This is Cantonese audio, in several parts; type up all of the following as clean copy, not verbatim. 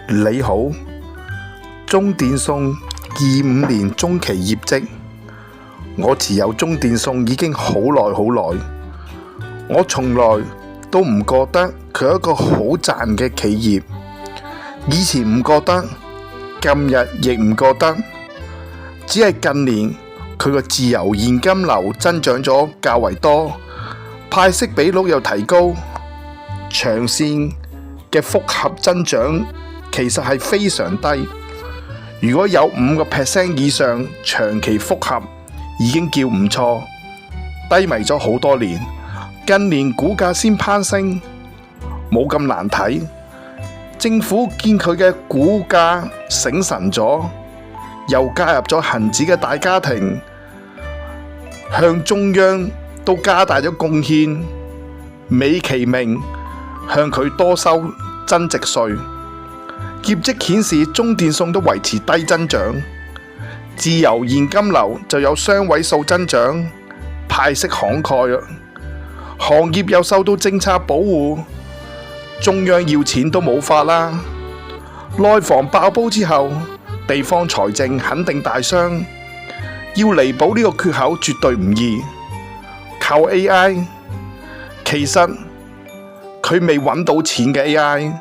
你好，中電信25年中期業績，我持有中電信已經好耐，我從來都唔覺得佢係一個好賺嘅企業，以前唔覺得，今日亦唔覺得，只係近年佢個自由現金流增長咗較為多，派息比率又提高，長線嘅複合增長其實係非常低。如果有5% 以上長期複合已經叫唔錯，低迷咗好多年，近年股價先攀升，冇咁難睇。政府見佢嘅股價醒神咗，又加入咗恒指嘅大家庭，向中央都加大咗貢獻，美其名向佢多收增值稅。業績顯示中電信都維持低增長，自由現金流就有雙位數增長，派息慷慨，行業又受到政策保護，中央要錢都冇法啦。內房爆煲之後，地方財政肯定大傷，要彌補呢個缺口絕對唔易。靠 AI， 其實佢未揾到錢嘅 AI，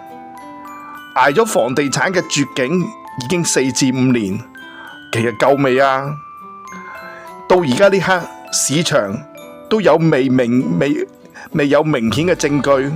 捱咗房地產嘅絕境已經4至5年，其實夠未啊？到而家呢刻，市場都有未有明顯嘅證據。